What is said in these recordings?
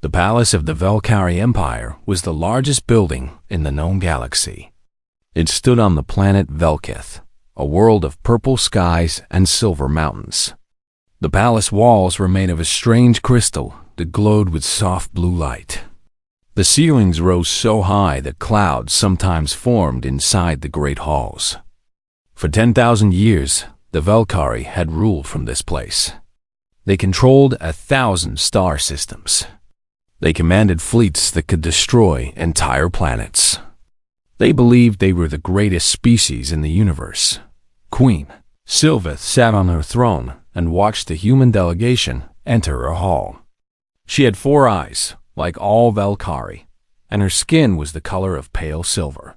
The palace of the Valkyrie Empire was the largest building in the known galaxy. It stood on the planet Velkith, a world of purple skies and silver mountains. The palace walls were made of a strange crystal that glowed with soft blue light. The ceilings rose so high that clouds sometimes formed inside the great halls. For 10,000 years, the Valkyrie had ruled from this place. They controlled 1,000 star systems. They commanded fleets that could destroy entire planets. They believed they were the greatest species in the universe. Queen Sylveth sat on her throne and watched the human delegation enter her hall. She had 4 eyes, like all Valkyrie, and her skin was the color of pale silver.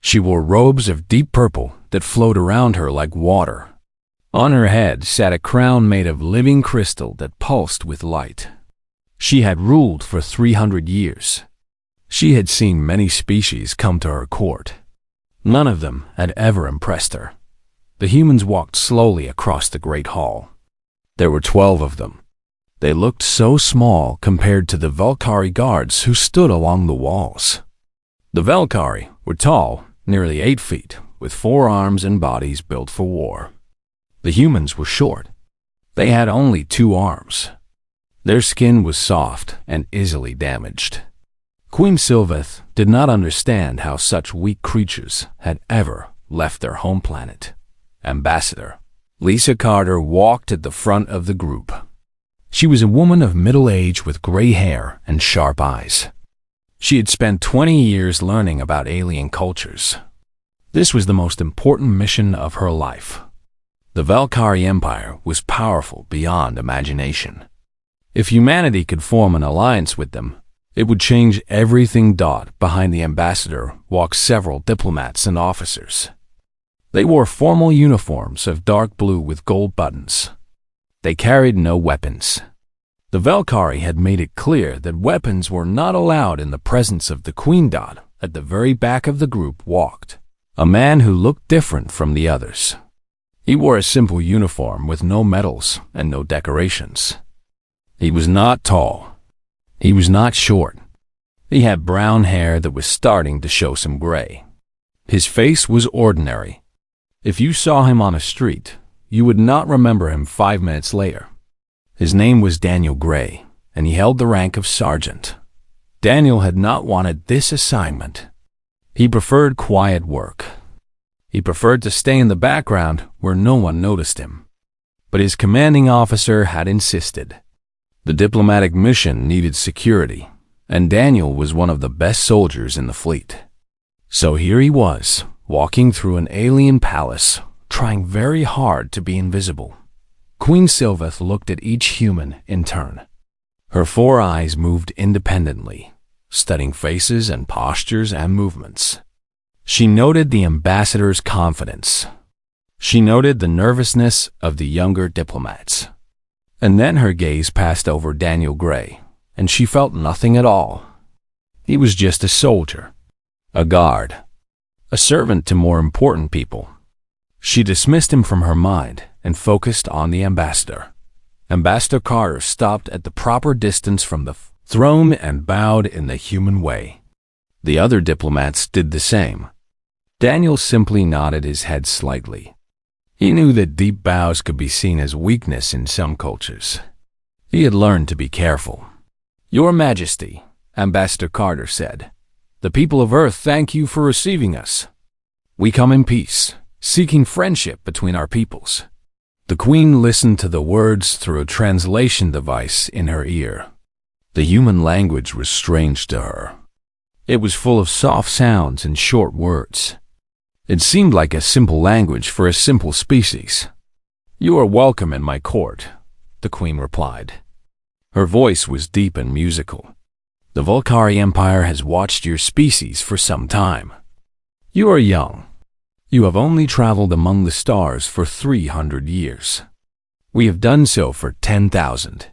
She wore robes of deep purple that flowed around her like water. On her head sat a crown made of living crystal that pulsed with light. She had ruled for 300 years. She had seen many species come to her court. None of them had ever impressed her. The humans walked slowly across the great hall. There were 12 of them. They looked so small compared to the Valkyrie guards who stood along the walls. The Valkyrie were tall, nearly 8 feet, with 4 arms and bodies built for war. The humans were short. They had only 2 arms. Their skin was soft and easily damaged. Queen Sylveth did not understand how such weak creatures had ever left their home planet. Ambassador Lisa Carter walked at the front of the group. She was a woman of middle age with gray hair and sharp eyes. She had spent 20 years learning about alien cultures. This was the most important mission of her life. The Valkyrie Empire was powerful beyond imagination. If humanity could form an alliance with them, it would change everything. Behind the ambassador walked several diplomats and officers. They wore formal uniforms of dark blue with gold buttons. They carried no weapons. The Valkyrie had made it clear that weapons were not allowed in the presence of the Queen. At the very back of the group walked a man who looked different from the others. He wore a simple uniform with no medals and no decorations. He was not tall. He was not short. He had brown hair that was starting to show some gray. His face was ordinary. If you saw him on a street, you would not remember him 5 minutes later. His name was Daniel Gray, and he held the rank of sergeant. Daniel had not wanted this assignment. He preferred quiet work. He preferred to stay in the background where no one noticed him. But his commanding officer had insisted. The diplomatic mission needed security, and Daniel was one of the best soldiers in the fleet. So here he was, walking through an alien palace, trying very hard to be invisible. Queen Sylveth looked at each human in turn. Her 4 eyes moved independently, studying faces and postures and movements. She noted the ambassador's confidence. She noted the nervousness of the younger diplomats. And then her gaze passed over Daniel Gray, and she felt nothing at all. He was just a soldier, a guard, a servant to more important people. She dismissed him from her mind and focused on the ambassador. Ambassador Carter stopped at the proper distance from the throne and bowed in the human way. The other diplomats did the same. Daniel simply nodded his head slightly. He knew that deep bows could be seen as weakness in some cultures. He had learned to be careful. "Your Majesty," Ambassador Carter said, "the people of Earth thank you for receiving us. We come in peace, seeking friendship between our peoples." The Queen listened to the words through a translation device in her ear. The human language was strange to her. It was full of soft sounds and short words. It seemed like a simple language for a simple species. "You are welcome in my court," the Queen replied. Her voice was deep and musical. "The Valkyrie Empire has watched your species for some time. You are young. You have only traveled among the stars for 300 years. We have done so for 10,000.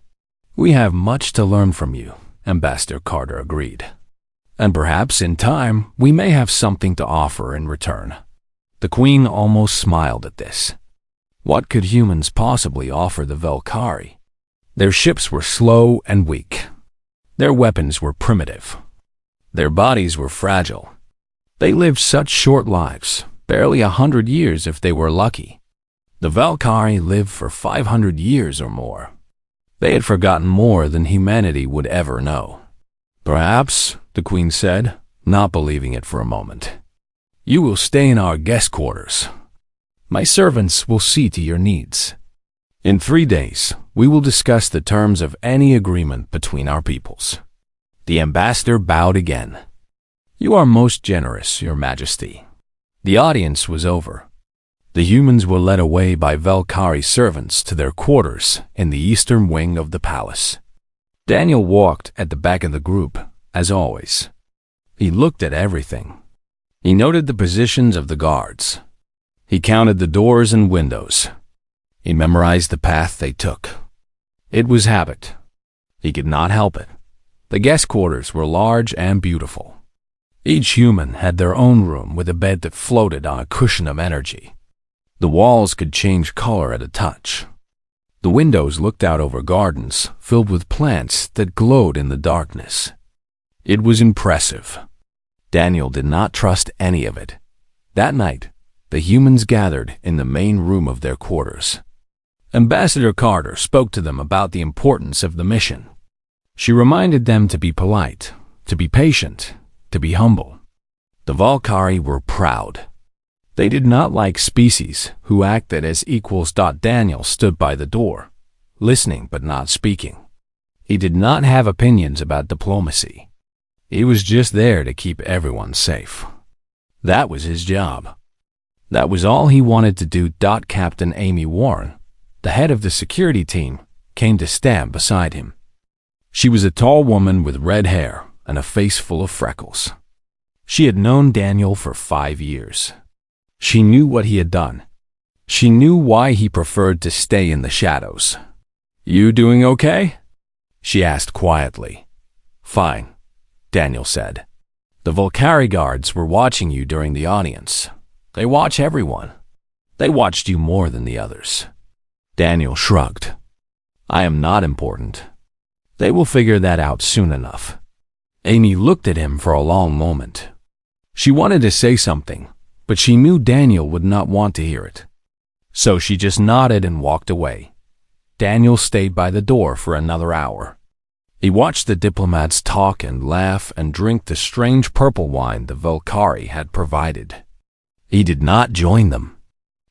We have much to learn from you," Ambassador Carter agreed. "And perhaps in time we may have something to offer in return." The Queen almost smiled at this. What could humans possibly offer the Valkyrie? Their ships were slow and weak. Their weapons were primitive. Their bodies were fragile. They lived such short lives, barely 100 years if they were lucky. The Valkyrie lived for 500 years or more. They had forgotten more than humanity would ever know. "Perhaps," the queen said, not believing it for a moment, "you will stay in our guest quarters. My servants will see to your needs. In 3 days, we will discuss the terms of any agreement between our peoples." The ambassador bowed again. "You are most generous, Your Majesty." The audience was over. The humans were led away by Valkyrie servants to their quarters in the eastern wing of the palace. Daniel walked at the back of the group, as always. He looked at everything. He noted the positions of the guards. He counted the doors and windows. He memorized the path they took. It was habit. He could not help it. The guest quarters were large and beautiful. Each human had their own room with a bed that floated on a cushion of energy. The walls could change color at a touch. The windows looked out over gardens filled with plants that glowed in the darkness. It was impressive. Daniel did not trust any of it. That night, the humans gathered in the main room of their quarters. Ambassador Carter spoke to them about the importance of the mission. She reminded them to be polite, to be patient, to be humble. The Valkyrie were proud. They did not like species who acted as equals. Daniel stood by the door, listening but not speaking. He did not have opinions about diplomacy. He was just there to keep everyone safe. That was his job. That was all he wanted to do. Captain Amy Warren, the head of the security team, came to stand beside him. She was a tall woman with red hair and a face full of freckles. She had known Daniel for 5 years. She knew what he had done. She knew why he preferred to stay in the shadows. "You doing okay?" she asked quietly. "Fine," Daniel said. "The Valkyrie guards were watching you during the audience. They watch everyone. They watched you more than the others." Daniel shrugged. "I am not important. They will figure that out soon enough." Amy looked at him for a long moment. She wanted to say something, but she knew Daniel would not want to hear it. So she just nodded and walked away. Daniel stayed by the door for another hour. He watched the diplomats talk and laugh and drink the strange purple wine the Valkyrie had provided. He did not join them.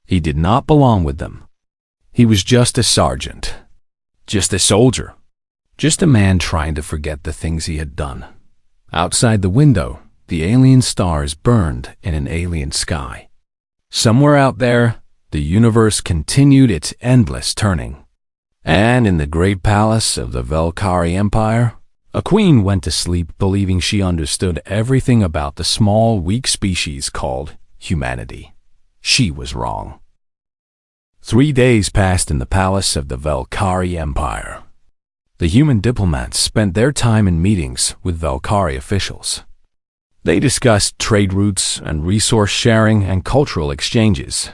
He did not belong with them. He was just a sergeant, just a soldier, just a man trying to forget the things he had done. Outside the window, the alien stars burned in an alien sky. Somewhere out there, the universe continued its endless turning. And in the great palace of the Valkyrie Empire, a queen went to sleep believing she understood everything about the small, weak species called humanity. She was wrong. 3 days passed in the palace of the Valkyrie Empire. The human diplomats spent their time in meetings with Valkyrie officials. They discussed trade routes and resource sharing and cultural exchanges.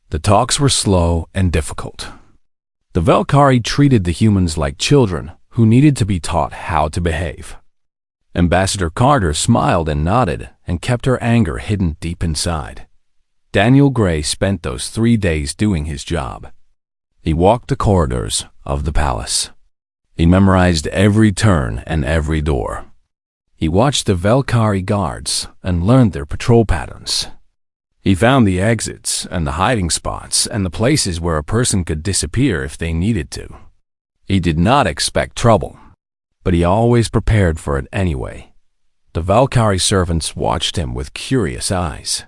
The talks were slow and difficult. The Valkyrie treated the humans like children who needed to be taught how to behave. Ambassador Carter smiled and nodded and kept her anger hidden deep inside. Daniel Gray spent those 3 days doing his job. He walked the corridors of the palace. He memorized every turn and every door. He watched the Valkyrie guards and learned their patrol patterns. He found the exits and the hiding spots and the places where a person could disappear if they needed to. He did not expect trouble, but he always prepared for it anyway. The Valkyrie servants watched him with curious eyes.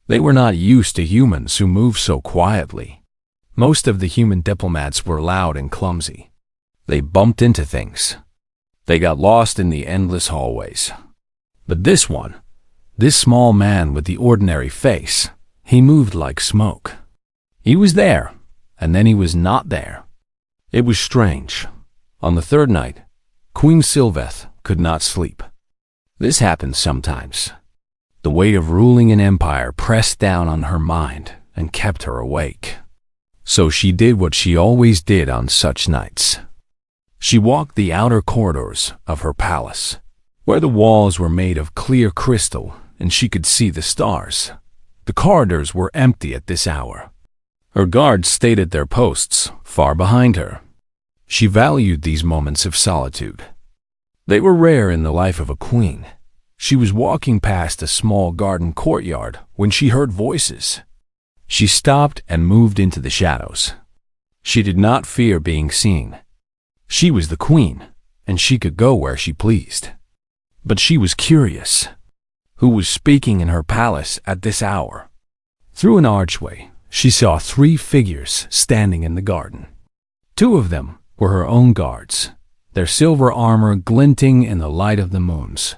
They were not used to humans who moved so quietly. Most of the human diplomats were loud and clumsy. They bumped into things. They got lost in the endless hallways. But this one, this small man with the ordinary face, he moved like smoke. He was there, and then he was not there. It was strange. On the 3rd night, Queen Sylveth could not sleep. This happens sometimes. The weight of ruling an empire pressed down on her mind and kept her awake. So she did what she always did on such nights. She walked the outer corridors of her palace, where the walls were made of clear crystal and she could see the stars. The corridors were empty at this hour. Her guards stayed at their posts, far behind her. She valued these moments of solitude. They were rare in the life of a queen. She was walking past a small garden courtyard when she heard voices. She stopped and moved into the shadows. She did not fear being seen. She was the queen, and she could go where she pleased. But she was curious. Who was speaking in her palace at this hour? Through an archway, she saw 3 figures standing in the garden. 2 of them were her own guards, their silver armor glinting in the light of the moons.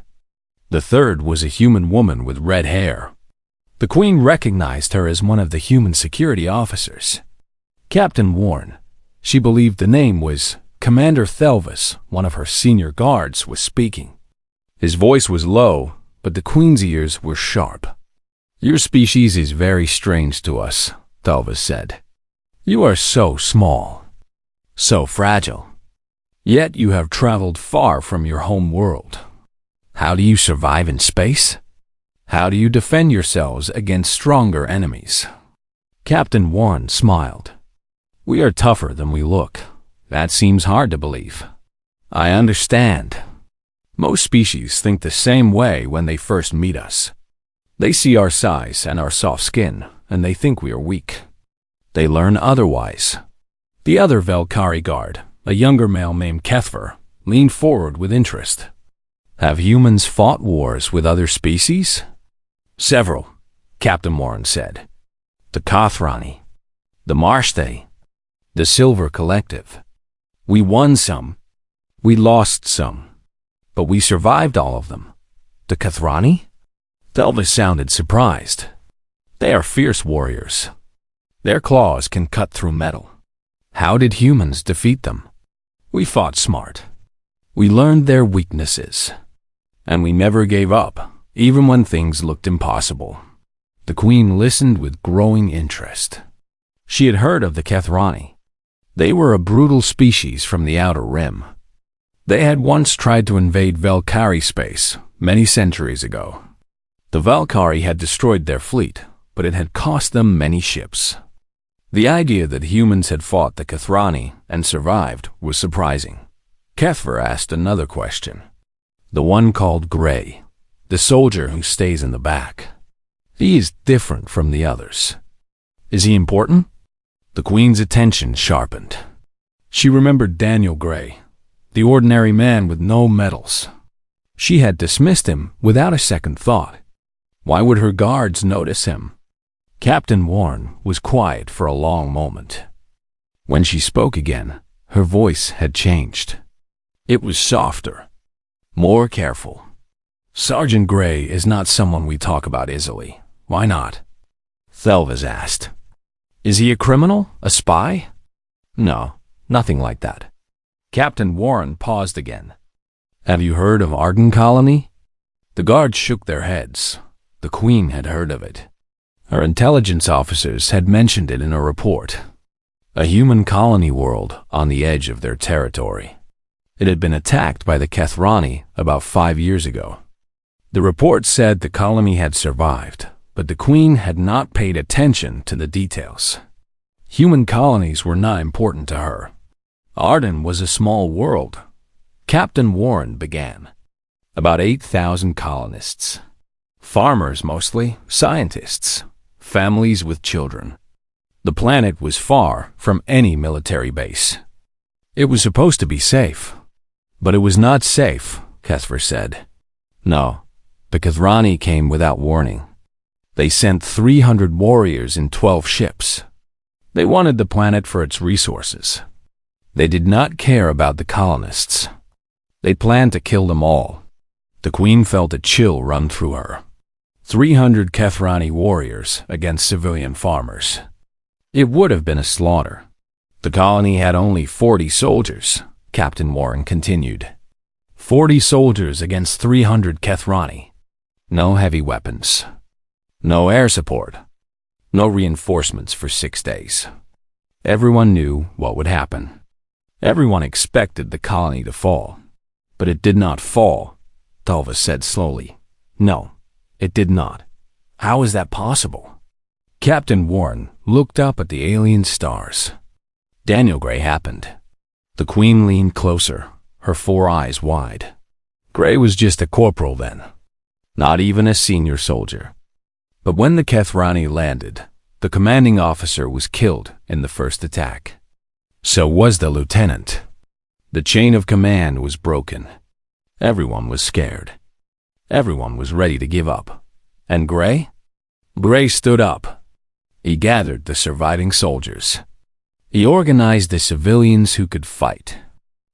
The third was a human woman with red hair. The queen recognized her as one of the human security officers. Captain Warren. She believed the name was Commander Thelvis, one of her senior guards, was speaking. His voice was low, but the queen's ears were sharp. "Your species is very strange to us," Thelvis said. "You are so small, so fragile. Yet you have traveled far from your home world. How do you survive in space? How do you defend yourselves against stronger enemies?" Captain Warren smiled. "We are tougher than we look. That seems hard to believe. I understand. Most species think the same way when they first meet us. They see our size and our soft skin, and they think we are weak. They learn otherwise." The other Velkari guard, a younger male named Kethver, leaned forward with interest. "Have humans fought wars with other species?" "Several," Captain Warren said. "The Kathrani, the Marshte, the Silver Collective. We won some, we lost some, but we survived all of them." "The Kathrani?" Thelvis sounded surprised. "They are fierce warriors. Their claws can cut through metal." "How did humans defeat them?" "We fought smart. We learned their weaknesses. And we never gave up, even when things looked impossible." The queen listened with growing interest. She had heard of the Kathrani. They were a brutal species from the Outer Rim. They had once tried to invade Velkari space many centuries ago. The Velkari had destroyed their fleet, but it had cost them many ships. The idea that humans had fought the Kathrani and survived was surprising. Kethver asked another question. "The one called Gray, the soldier who stays in the back. He is different from the others. Is he important?" The queen's attention sharpened. She remembered Daniel Gray, the ordinary man with no medals. She had dismissed him without a second thought. Why would her guards notice him? Captain Warren was quiet for a long moment. When she spoke again, her voice had changed. It was softer, more careful. "Sergeant Gray is not someone we talk about easily. Why not?" Thelvis asked. "Is he a criminal? A spy?" "No, nothing like that." Captain Warren paused again. "Have you heard of Arden Colony?" The guards shook their heads. The queen had heard of it. Her intelligence officers had mentioned it in a report. A human colony world on the edge of their territory. It had been attacked by the Kathrani about 5 years ago. The report said the colony had survived, but the queen had not paid attention to the details. Human colonies were not important to her. Arden was a small world. Captain Warren began. About 8,000 colonists. Farmers mostly, scientists, families with children. The planet was far from any military base. It was supposed to be safe. But it was not safe, Kethver said. No, the Kathrani came without warning. They sent 300 warriors in 12 ships. They wanted the planet for its resources. They did not care about the colonists. They planned to kill them all. The queen felt a chill run through her. 300 Kathrani warriors against civilian farmers. It would have been a slaughter. The colony had only 40 soldiers, Captain Warren continued. 40 soldiers against 300 Kathrani. No heavy weapons. No air support. No reinforcements for 6 days. Everyone knew what would happen. Everyone expected the colony to fall, but it did not fall, Talva said slowly. No, it did not. How is that possible? Captain Warren looked up at the alien stars. Daniel Gray happened. The Queen leaned closer, her 4 eyes wide. Gray was just a corporal then, not even a senior soldier. But when the Kethrani landed, the commanding officer was killed in the first attack. So was the lieutenant. The chain of command was broken. Everyone was scared. Everyone was ready to give up. And Gray? Gray stood up. He gathered the surviving soldiers. He organized the civilians who could fight.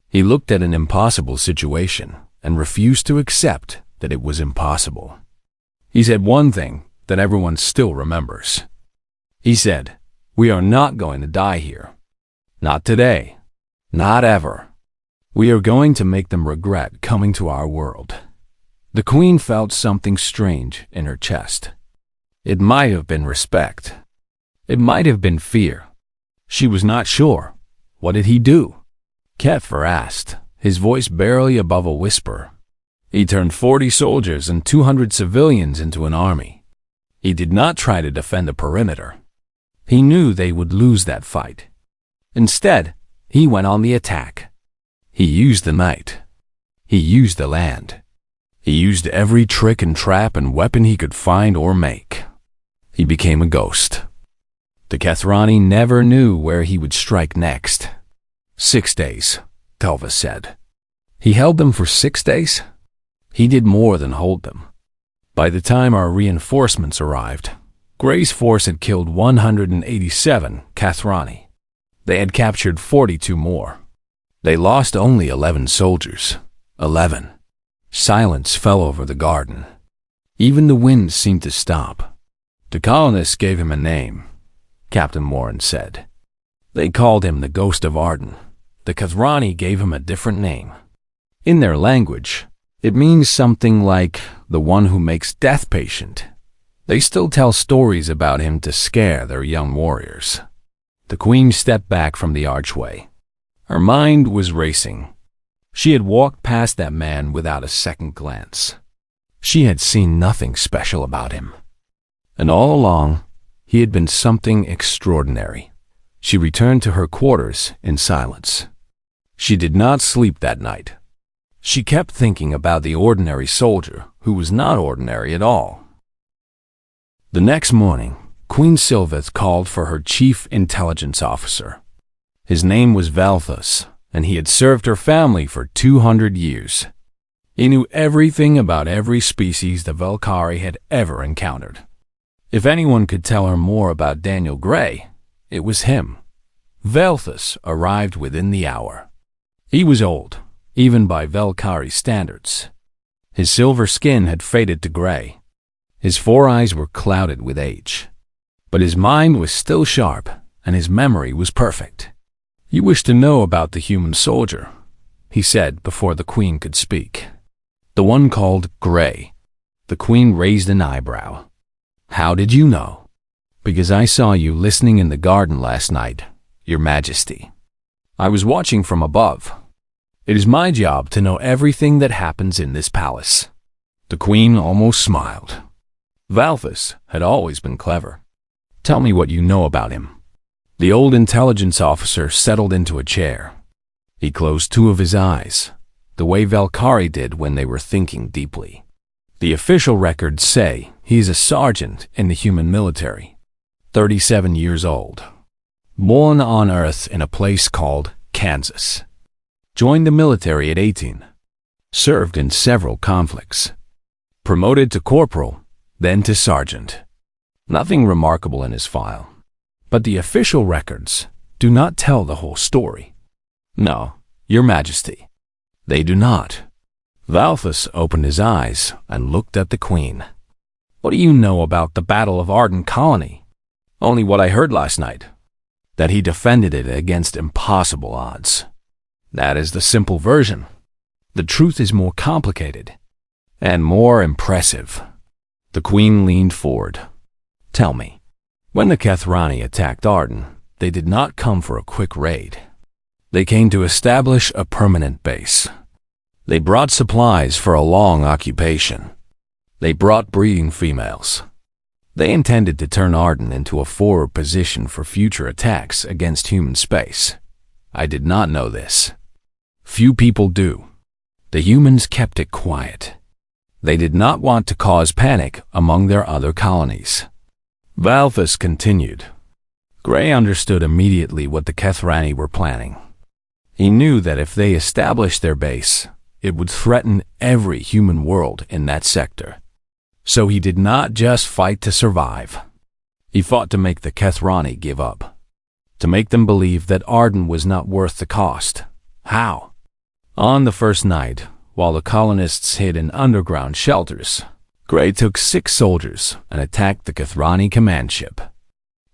He looked at an impossible situation and refused to accept that it was impossible. He said one thing that everyone still remembers. He said, "We are not going to die here. Not today. Not ever. We are going to make them regret coming to our world." The Queen felt something strange in her chest. It might have been respect. It might have been fear. She was not sure. What did he do? Kepher asked, his voice barely above a whisper. He turned 40 soldiers and 200 civilians into an army. He did not try to defend a perimeter. He knew they would lose that fight. Instead, he went on the attack. He used the night. He used the land. He used every trick and trap and weapon he could find or make. He became a ghost. The Kethrani never knew where he would strike next. 6 days, Talva said. He held them for 6 days? He did more than hold them. By the time our reinforcements arrived, Gray's force had killed 187 Kethrani. They had captured 42 more. They lost only 11 soldiers. 11. Silence fell over the garden. Even the wind seemed to stop. The colonists gave him a name, Captain Warren said. They called him the Ghost of Arden. The Kethrani gave him a different name. In their language, it means something like the one who makes death patient. They still tell stories about him to scare their young warriors. The Queen stepped back from the archway. Her mind was racing. She had walked past that man without a second glance. She had seen nothing special about him. And all along, he had been something extraordinary. She returned to her quarters in silence. She did not sleep that night. She kept thinking about the ordinary soldier who was not ordinary at all. The next morning, Queen Sylveth called for her chief intelligence officer. His name was Valthus, and he had served her family for 200 years. He knew everything about every species the Velkhari had ever encountered. If anyone could tell her more about Daniel Gray, it was him. Valthus arrived within the hour. He was old, even by Velkhari standards. His silver skin had faded to gray. His 4 eyes were clouded with age. But his mind was still sharp, and his memory was perfect. "You wish to know about the human soldier," he said before the Queen could speak. "The one called Gray." The Queen raised an eyebrow. "How did you know?" "Because I saw you listening in the garden last night, Your Majesty. I was watching from above. It is my job to know everything that happens in this palace." The Queen almost smiled. Valthus had always been clever. "Tell me what you know about him." The old intelligence officer settled into a chair. He closed 2 of his eyes, the way Velkhari did when they were thinking deeply. The official records say he is a sergeant in the human military, 37 years old. Born on Earth in a place called Kansas. Joined the military at 18. Served in several conflicts. Promoted to corporal, then to sergeant. Nothing remarkable in his file. But the official records do not tell the whole story. No, Your Majesty, they do not. Valthus opened his eyes and looked at the Queen. "What do you know about the Battle of Arden Colony?" "Only what I heard last night. That he defended it against impossible odds." That is the simple version. The truth is more complicated and more impressive. The Queen leaned forward. "Tell me, when the Kethrani attacked Arden, they did not come for a quick raid. They came to establish a permanent base. They brought supplies for a long occupation. They brought breeding females. They intended to turn Arden into a forward position for future attacks against human space. I did not know this. Few people do. The humans kept it quiet. They did not want to cause panic among their other colonies. Valthus continued. Gray understood immediately what the Kethrani were planning. He knew that if they established their base, it would threaten every human world in that sector. So he did not just fight to survive. He fought to make the Kethrani give up. To make them believe that Arden was not worth the cost. How? On the first night, while the colonists hid in underground shelters, Gray took 6 soldiers and attacked the Kethrani command ship.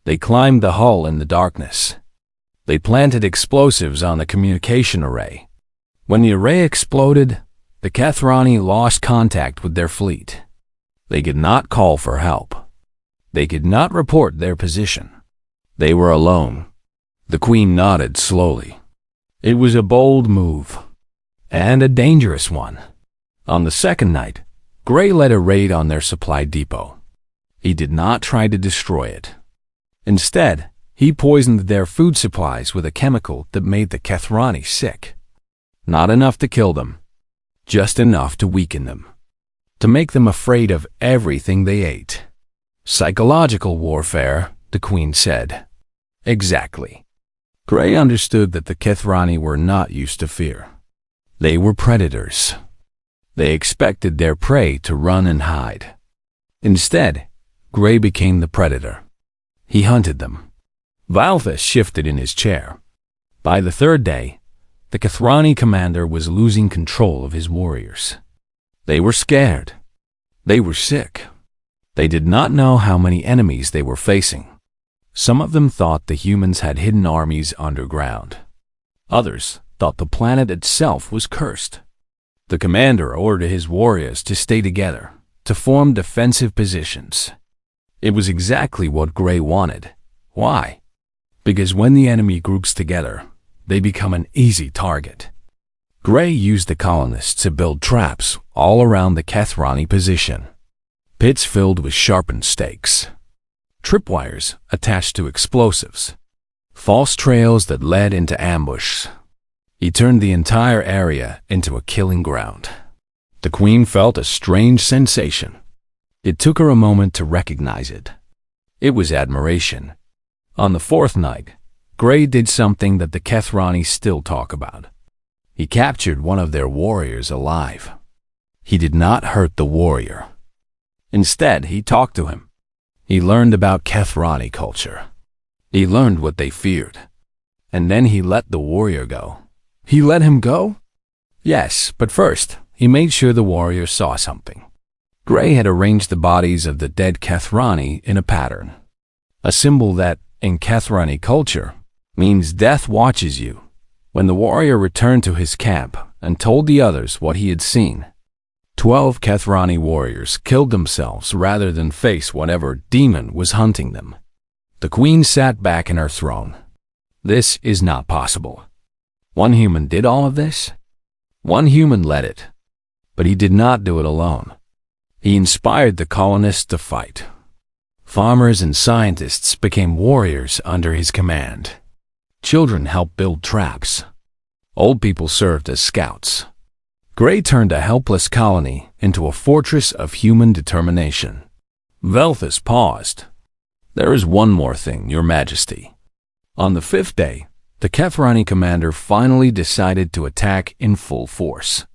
They climbed the hull in the darkness. They planted explosives on the communication array. When the array exploded, the Kethrani lost contact with their fleet. They could not call for help. They could not report their position. They were alone. The Queen nodded slowly. It was a bold move, and a dangerous one. On the second night, Gray led a raid on their supply depot. He did not try to destroy it. Instead, he poisoned their food supplies with a chemical that made the Kethrani sick. Not enough to kill them, just enough to weaken them, to make them afraid of everything they ate. Psychological warfare, the Queen said. Exactly. Gray understood that the Kethrani were not used to fear. They were predators. They expected their prey to run and hide. Instead, Gray became the predator. He hunted them. Valthus shifted in his chair. By the third day, the Kethrani commander was losing control of his warriors. They were scared. They were sick. They did not know how many enemies they were facing. Some of them thought the humans had hidden armies underground. Others thought the planet itself was cursed. The commander ordered his warriors to stay together, to form defensive positions. It was exactly what Gray wanted. Why? Because when the enemy groups together, they become an easy target. Gray used the colonists to build traps all around the Kethrani position. Pits filled with sharpened stakes. Tripwires attached to explosives. False trails that led into ambush. He turned the entire area into a killing ground. The Queen felt a strange sensation. It took her a moment to recognize it. It was admiration. On the fourth night, Gray did something that the Kethrani still talk about. He captured one of their warriors alive. He did not hurt the warrior. Instead, he talked to him. He learned about Kethrani culture. He learned what they feared. And then he let the warrior go. He let him go? Yes, but first, he made sure the warrior saw something. Gray had arranged the bodies of the dead Kethrani in a pattern. A symbol that, in Kethrani culture, means death watches you. When the warrior returned to his camp and told the others what he had seen, 12 Kethrani warriors killed themselves rather than face whatever demon was hunting them. The Queen sat back in her throne. This is not possible. One human did all of this? One human led it. But he did not do it alone. He inspired the colonists to fight. Farmers and scientists became warriors under his command. Children helped build traps. Old people served as scouts. Gray turned a helpless colony into a fortress of human determination. Valthus paused. There is one more thing, Your Majesty. On the fifth day, the Kethrani commander finally decided to attack in full force.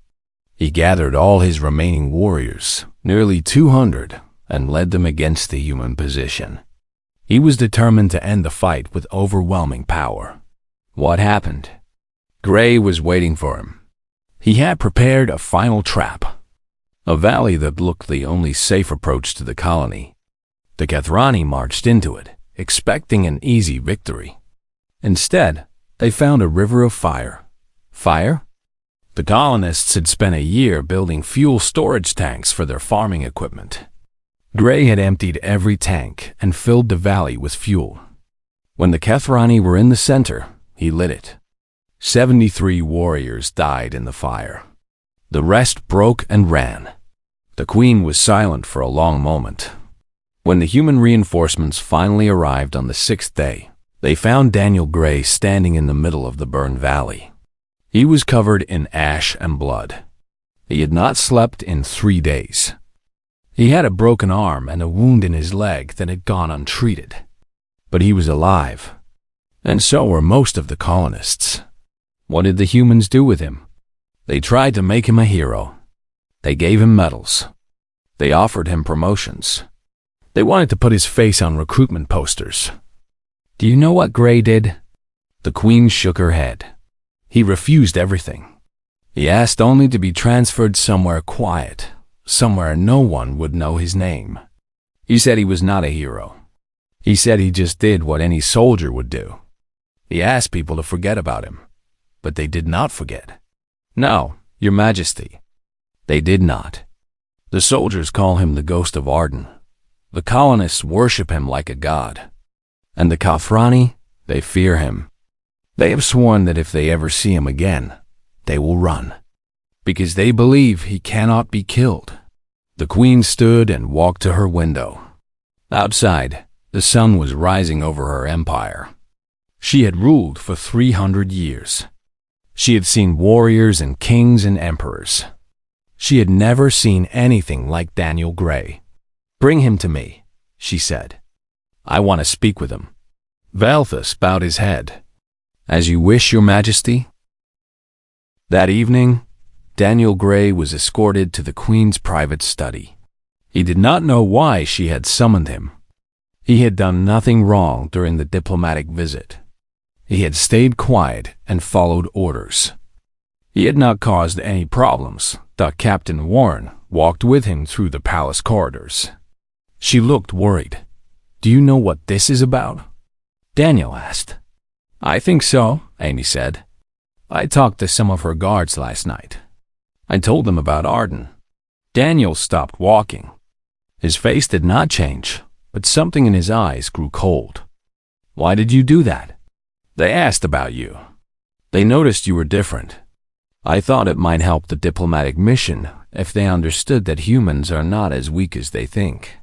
He gathered all his remaining warriors, nearly 200, and led them against the human position. He was determined to end the fight with overwhelming power. What happened? Gray was waiting for him. He had prepared a final trap, a valley that looked the only safe approach to the colony. The Kethrani marched into it, expecting an easy victory. Instead, they found a river of fire. Fire? The colonists had spent a year building fuel storage tanks for their farming equipment. Gray had emptied every tank and filled the valley with fuel. When the Kethrani were in the center, he lit it. 73 warriors died in the fire. The rest broke and ran. The queen was silent for a long moment. When the human reinforcements finally arrived on the 6th day, they found Daniel Gray standing in the middle of the burned valley. He was covered in ash and blood. He had not slept in 3 days. He had a broken arm and a wound in his leg that had gone untreated. But he was alive, and so were most of the colonists. What did the humans do with him? They tried to make him a hero. They gave him medals. They offered him promotions. They wanted to put his face on recruitment posters. Do you know what Gray did? The queen shook her head. He refused everything. He asked only to be transferred somewhere quiet, somewhere no one would know his name. He said he was not a hero. He said he just did what any soldier would do. He asked people to forget about him, but they did not forget. No, Your Majesty, they did not. The soldiers call him the ghost of Arden. The colonists worship him like a god. And the Kafrani, they fear him. They have sworn that if they ever see him again, they will run, because they believe he cannot be killed. The queen stood and walked to her window. Outside, the sun was rising over her empire. She had ruled for 300 years. She had seen warriors and kings and emperors. She had never seen anything like Daniel Gray. Bring him to me, she said. I want to speak with him. Valthus bowed his head. As you wish, Your Majesty. That evening, Daniel Gray was escorted to the Queen's private study. He did not know why she had summoned him. He had done nothing wrong during the diplomatic visit. He had stayed quiet and followed orders. He had not caused any problems, though Captain Warren walked with him through the palace corridors. She looked worried. Do you know what this is about? Daniel asked. I think so, Amy said. I talked to some of her guards last night. I told them about Arden. Daniel stopped walking. His face did not change, but something in his eyes grew cold. Why did you do that? They asked about you. They noticed you were different. I thought it might help the diplomatic mission if they understood that humans are not as weak as they think.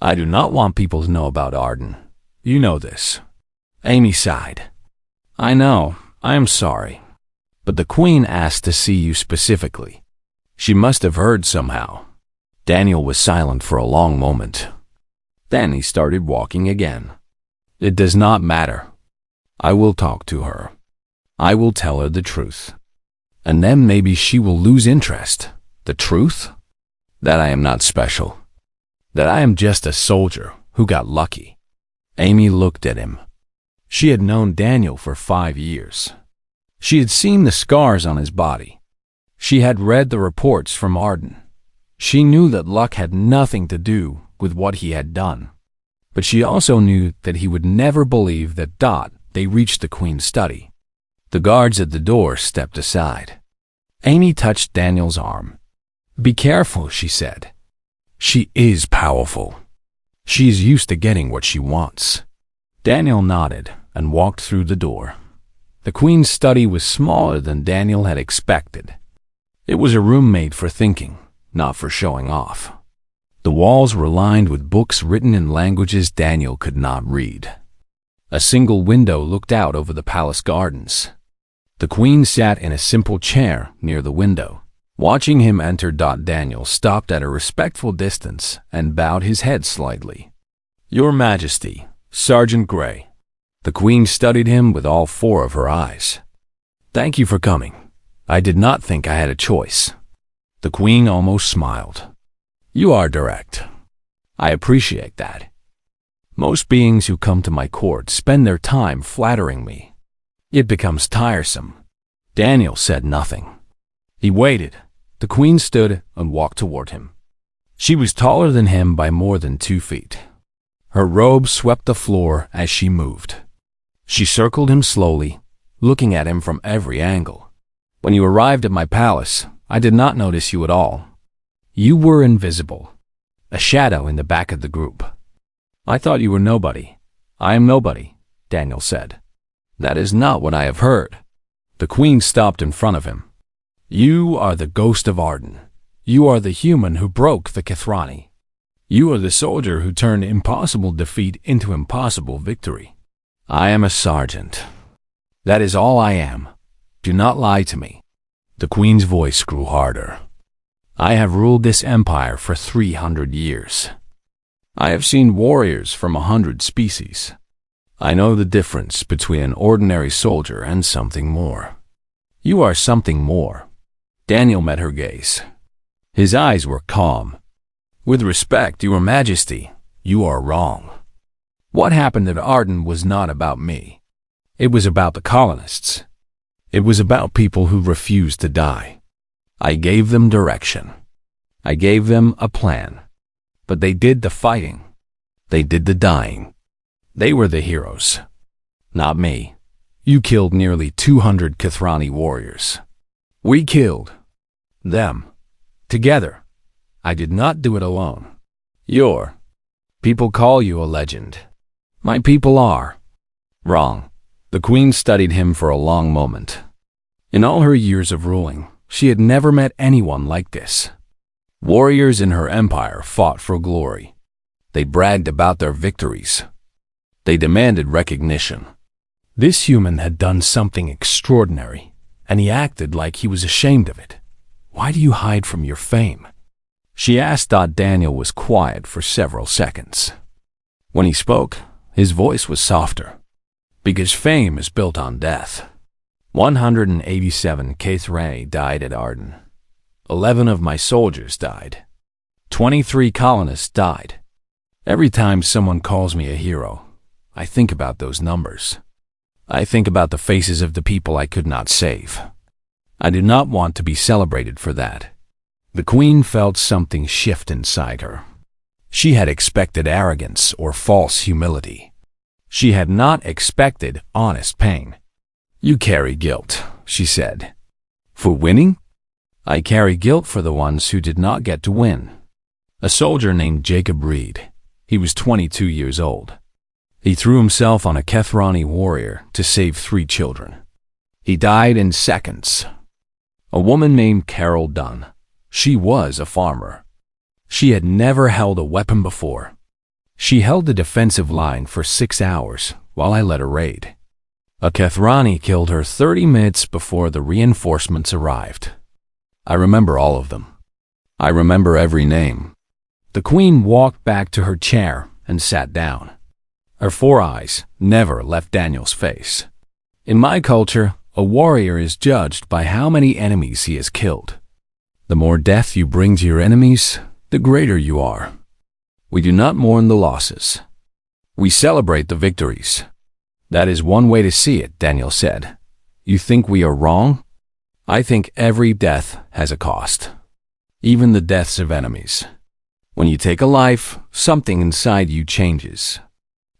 I do not want people to know about Arden. You know this. Amy sighed. I know. I am sorry. But the Queen asked to see you specifically. She must have heard somehow. Daniel was silent for a long moment. Then he started walking again. It does not matter. I will talk to her. I will tell her the truth. And then maybe she will lose interest. The truth? That I am not special. That I am just a soldier who got lucky. Amy looked at him. She had known Daniel for 5 years. She had seen the scars on his body. She had read the reports from Arden. She knew that luck had nothing to do with what he had done. But she also knew that he would never believe that they reached the Queen's study. The guards at the door stepped aside. Amy touched Daniel's arm. Be careful, she said. She is powerful. She is used to getting what she wants. Daniel nodded and walked through the door. The Queen's study was smaller than Daniel had expected. It was a room made for thinking, not for showing off. The walls were lined with books written in languages Daniel could not read. A single window looked out over the palace gardens. The Queen sat in a simple chair near the window. Watching him enter, Daniel stopped at a respectful distance and bowed his head slightly. Your Majesty, Sergeant Gray. The Queen studied him with all 4 of her eyes. Thank you for coming. I did not think I had a choice. The Queen almost smiled. You are direct. I appreciate that. Most beings who come to my court spend their time flattering me. It becomes tiresome. Daniel said nothing. He waited. The Queen stood and walked toward him. She was taller than him by more than 2 feet. Her robe swept the floor as she moved. She circled him slowly, looking at him from every angle. When you arrived at my palace, I did not notice you at all. You were invisible, a shadow in the back of the group. I thought you were nobody. I am nobody, Daniel said. That is not what I have heard. The queen stopped in front of him. You are the ghost of Arden. You are the human who broke the Kethrani. You are the soldier who turned impossible defeat into impossible victory. I am a sergeant. That is all I am. Do not lie to me. The queen's voice grew harder. I have ruled this empire for 300 years. I have seen warriors from 100 species. I know the difference between an ordinary soldier and something more. You are something more. Daniel met her gaze. His eyes were calm. With respect, Your Majesty, you are wrong. What happened at Arden was not about me. It was about the colonists. It was about people who refused to die. I gave them direction. I gave them a plan. But they did the fighting. They did the dying. They were the heroes. Not me. You killed nearly 200 Kethrani warriors. We killed them. Together. I did not do it alone. Your people call you a legend. My people are wrong. The queen studied him for a long moment. In all her years of ruling, she had never met anyone like this. Warriors in her empire fought for glory. They bragged about their victories. They demanded recognition. This human had done something extraordinary, and he acted like he was ashamed of it. Why do you hide from your fame? She asked. Daniel was quiet for several seconds. When he spoke, his voice was softer. Because fame is built on death. 187 Kethrani died at Arden. 11 of my soldiers died. 23 colonists died. Every time someone calls me a hero, I think about those numbers. I think about the faces of the people I could not save. I do not want to be celebrated for that. The queen felt something shift inside her. She had expected arrogance or false humility. She had not expected honest pain. You carry guilt, she said. For winning? I carry guilt for the ones who did not get to win. A soldier named Jacob Reed. He was 22 years old. He threw himself on a Kethrani warrior to save 3 children. He died in seconds. A woman named Carol Dunn. She was a farmer. She had never held a weapon before. She held the defensive line for 6 hours while I led a raid. A Kethrani killed her 30 minutes before the reinforcements arrived. I remember all of them. I remember every name. The queen walked back to her chair and sat down. Her 4 eyes never left Daniel's face. In my culture, a warrior is judged by how many enemies he has killed. The more death you bring to your enemies, the greater you are. We do not mourn the losses. We celebrate the victories. That is one way to see it, Daniel said. You think we are wrong? I think every death has a cost. Even the deaths of enemies. When you take a life, something inside you changes.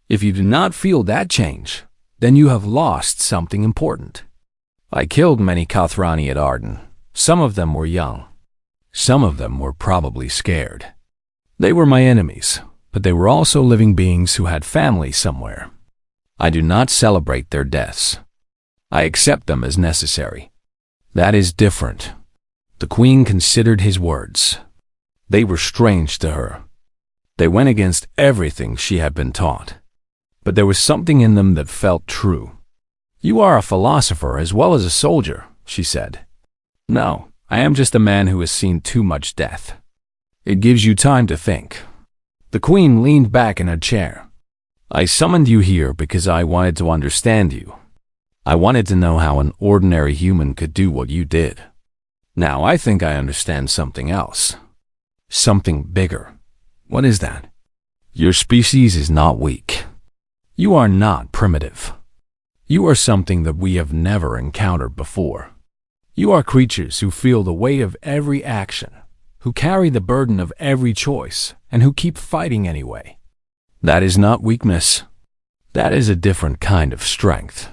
If you do not feel that change, then you have lost something important. I killed many Kethrani at Arden. Some of them were young. Some of them were probably scared. They were my enemies, but they were also living beings who had family somewhere. I do not celebrate their deaths. I accept them as necessary. That is different. The queen considered his words. They were strange to her. They went against everything she had been taught. But there was something in them that felt true. You are a philosopher as well as a soldier, she said. No, I am just a man who has seen too much death. It gives you time to think. The queen leaned back in her chair. I summoned you here because I wanted to understand you. I wanted to know how an ordinary human could do what you did. Now I think I understand something else. Something bigger. What is that? Your species is not weak. You are not primitive. You are something that we have never encountered before. You are creatures who feel the weight of every action, who carry the burden of every choice, and who keep fighting anyway. That is not weakness. That is a different kind of strength.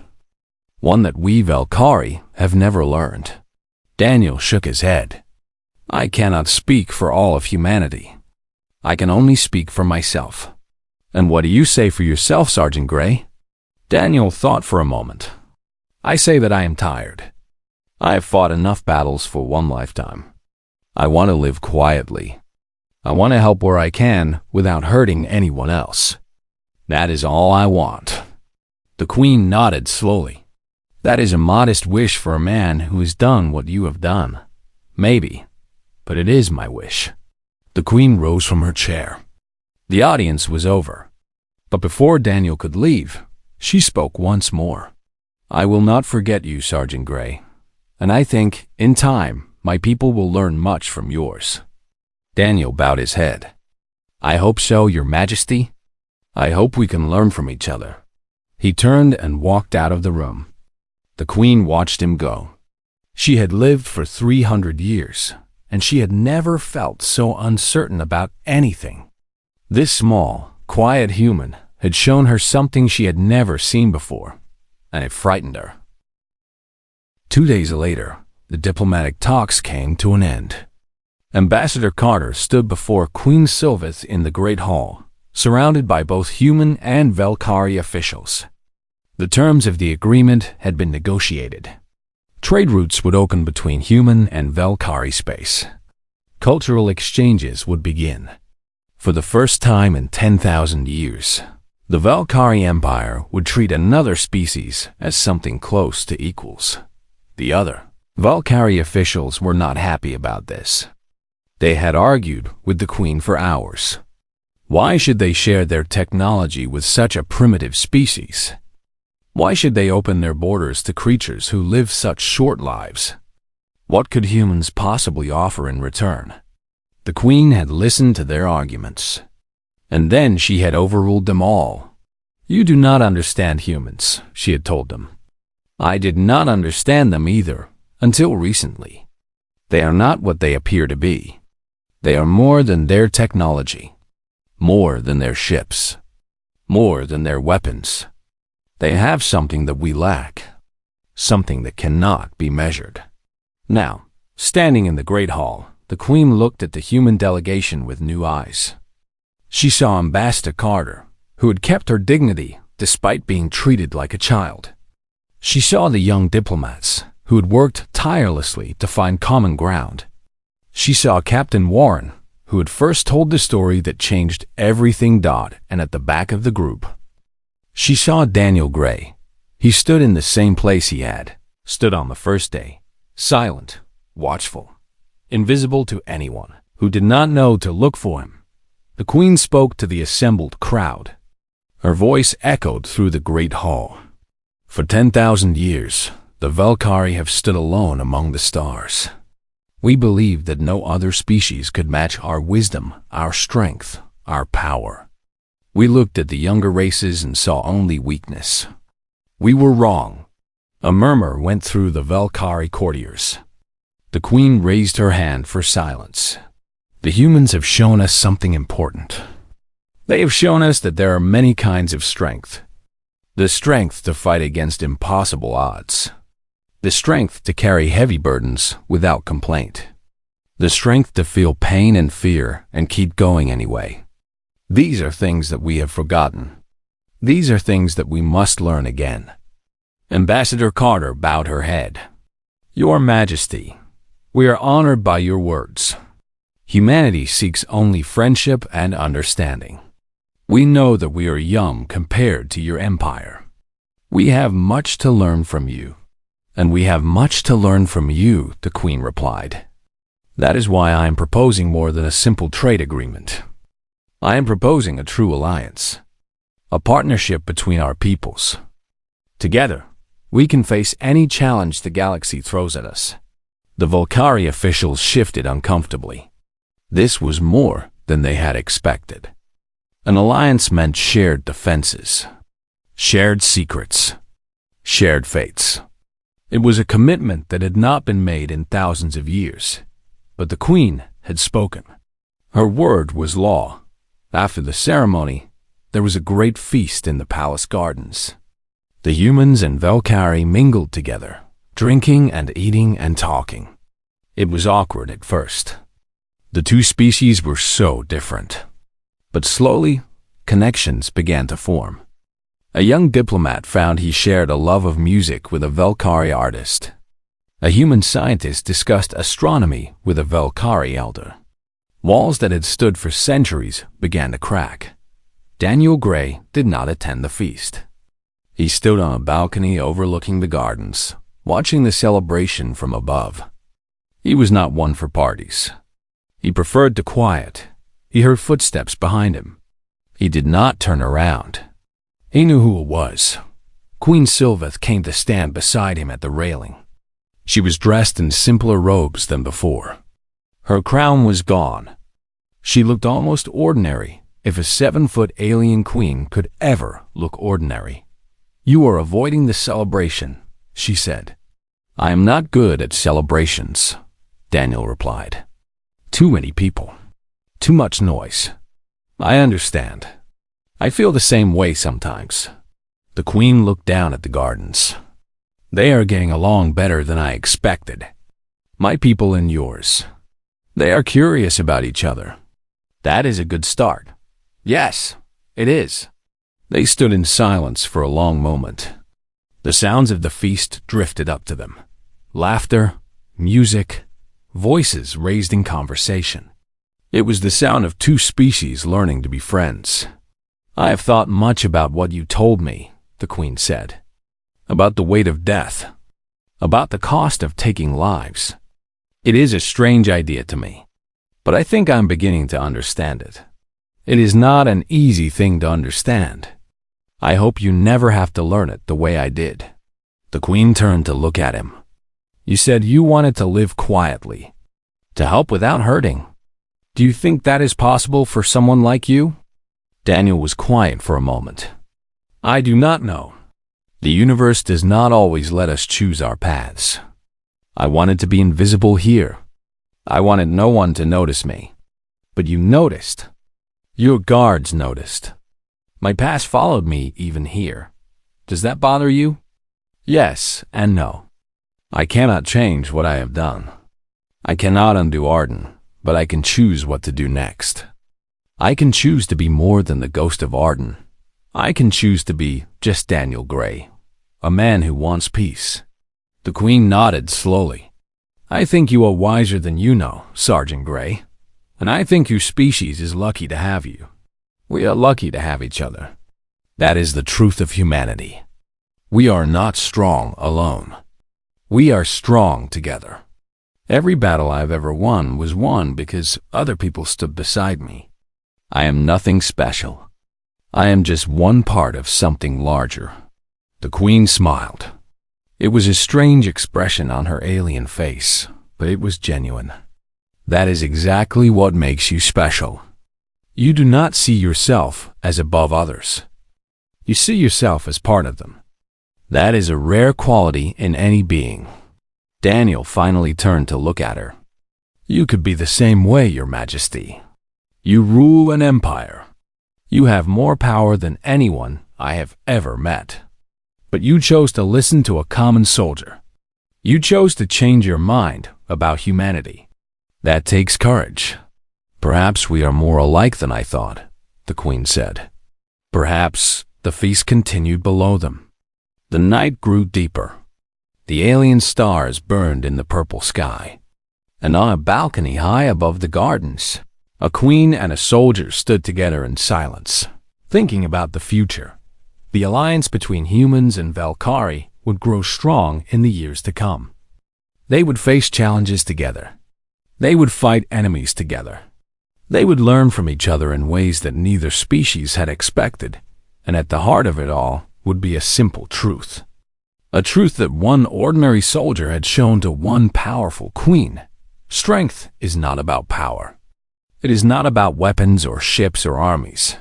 One that we Velkari have never learned. Daniel shook his head. I cannot speak for all of humanity. I can only speak for myself. And what do you say for yourself, Sergeant Gray? Daniel thought for a moment. I say that I am tired. I have fought enough battles for one lifetime. I want to live quietly. I want to help where I can without hurting anyone else. That is all I want." The queen nodded slowly. "That is a modest wish for a man who has done what you have done. Maybe, but it is my wish." The queen rose from her chair. The audience was over. But before Daniel could leave, she spoke once more. "I will not forget you, Sergeant Gray. And I think, in time, my people will learn much from yours." Daniel bowed his head. "I hope so, Your Majesty. I hope we can learn from each other." He turned and walked out of the room. The queen watched him go. She had lived for 300 years, and she had never felt so uncertain about anything. This small, quiet human had shown her something she had never seen before, and it frightened her. 2 days later, the diplomatic talks came to an end. Ambassador Carter stood before Queen Sylveth in the Great Hall, surrounded by both human and Valkyrie officials. The terms of the agreement had been negotiated. Trade routes would open between human and Valkyrie space. Cultural exchanges would begin. For the first time in 10,000 years, the Valkyrie Empire would treat another species as something close to equals. The other Valkyrie officials were not happy about this. They had argued with the queen for hours. Why should they share their technology with such a primitive species? Why should they open their borders to creatures who live such short lives? What could humans possibly offer in return? The queen had listened to their arguments, and then she had overruled them all. "You do not understand humans," she had told them. "I did not understand them either, until recently. They are not what they appear to be. They are more than their technology, more than their ships, more than their weapons. They have something that we lack, something that cannot be measured." Now, standing in the Great Hall, the queen looked at the human delegation with new eyes. She saw Ambassador Carter, who had kept her dignity despite being treated like a child. She saw the young diplomats, who had worked tirelessly to find common ground. She saw Captain Warren, who had first told the story that changed everything. And at the back of the group, she saw Daniel Gray. He stood in the same place he had stood on the first day, silent, watchful, invisible to anyone who did not know to look for him. The queen spoke to the assembled crowd. Her voice echoed through the great hall. "For 10,000 years, the Valkyrie have stood alone among the stars. We believed that no other species could match our wisdom, our strength, our power. We looked at the younger races and saw only weakness. We were wrong." A murmur went through the Valkyrie courtiers. The queen raised her hand for silence. "The humans have shown us something important. They have shown us that there are many kinds of strength. The strength to fight against impossible odds. The strength to carry heavy burdens without complaint. The strength to feel pain and fear and keep going anyway. These are things that we have forgotten. These are things that we must learn again." Ambassador Carter bowed her head. "Your Majesty, we are honored by your words. Humanity seeks only friendship and understanding. We know that we are young compared to your empire. We have much to learn from you." "And we have much to learn from you," the queen replied. "That is why I am proposing more than a simple trade agreement. I am proposing a true alliance, a partnership between our peoples. Together, we can face any challenge the galaxy throws at us." The Valkyrie officials shifted uncomfortably. This was more than they had expected. An alliance meant shared defenses, shared secrets, shared fates. It was a commitment that had not been made in thousands of years, but the queen had spoken. Her word was law. After the ceremony, there was a great feast in the palace gardens. The humans and Valkyrie mingled together, drinking and eating and talking. It was awkward at first. The two species were so different. But slowly, connections began to form. A young diplomat found he shared a love of music with a Velkari artist. A human scientist discussed astronomy with a Velkari elder. Walls that had stood for centuries began to crack. Daniel Gray did not attend the feast. He stood on a balcony overlooking the gardens, watching the celebration from above. He was not one for parties. He preferred the quiet. He heard footsteps behind him. He did not turn around. He knew who it was. Queen Sylveth came to stand beside him at the railing. She was dressed in simpler robes than before. Her crown was gone. She looked almost ordinary, if a 7-foot alien queen could ever look ordinary. "You are avoiding the celebration," she said. "I am not good at celebrations," Daniel replied. "Too many people. Too much noise. I understand. I feel the same way sometimes." The queen looked down at the gardens. "They are getting along better than I expected. My people and yours. They are curious about each other. That is a good start." "Yes, it is." They stood in silence for a long moment. The sounds of the feast drifted up to them. Laughter, music, voices raised in conversation. It was the sound of two species learning to be friends. "I have thought much about what you told me," the queen said. "About the weight of death. About the cost of taking lives. It is a strange idea to me, but I think I'm beginning to understand it. It is not an easy thing to understand. I hope you never have to learn it the way I did." The queen turned to look at him. "You said you wanted to live quietly, to help without hurting. Do you think that is possible for someone like you?" Daniel was quiet for a moment. "I do not know. The universe does not always let us choose our paths. I wanted to be invisible here. I wanted no one to notice me. But you noticed. Your guards noticed. My past followed me even here. Does that bother you?" "Yes and no. I cannot change what I have done. I cannot undo Arden, but I can choose what to do next. I can choose to be more than the ghost of Arden. I can choose to be just Daniel Gray, a man who wants peace." The queen nodded slowly. "I think you are wiser than you know, Sergeant Gray, and I think your species is lucky to have you. We are lucky to have each other. That is the truth of humanity. We are not strong alone. We are strong together. Every battle I've ever won was won because other people stood beside me. I am nothing special. I am just one part of something larger." The queen smiled. It was a strange expression on her alien face, but it was genuine. "That is exactly what makes you special. You do not see yourself as above others. You see yourself as part of them. That is a rare quality in any being." Daniel finally turned to look at her. "You could be the same way, Your Majesty. You rule an empire. You have more power than anyone I have ever met. But you chose to listen to a common soldier. You chose to change your mind about humanity. That takes courage." "Perhaps we are more alike than I thought," the queen said. Perhaps. The feast continued below them. The night grew deeper. The alien stars burned in the purple sky. And on a balcony high above the gardens, a queen and a soldier stood together in silence, thinking about the future. The alliance between humans and Velkari would grow strong in the years to come. They would face challenges together. They would fight enemies together. They would learn from each other in ways that neither species had expected, and at the heart of it all would be a simple truth. A truth that one ordinary soldier had shown to one powerful queen. Strength is not about power. It is not about weapons or ships or armies.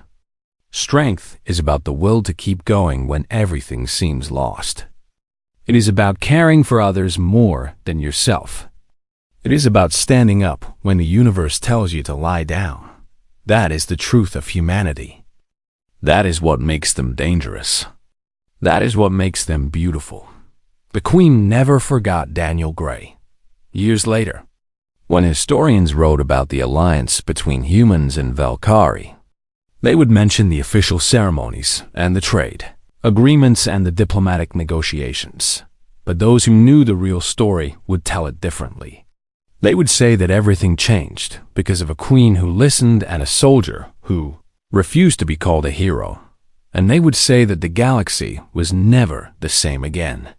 Strength is about the will to keep going when everything seems lost. It is about caring for others more than yourself. It is about standing up when the universe tells you to lie down. That is the truth of humanity. That is what makes them dangerous. That is what makes them beautiful. The Queen never forgot Daniel Gray. Years later, when historians wrote about the alliance between humans and Velkari, they would mention the official ceremonies and the trade. agreements, and the diplomatic negotiations. But those who knew the real story would tell it differently. They would say that everything changed because of a queen who listened and a soldier who refused to be called a hero. And they would say that the galaxy was never the same again.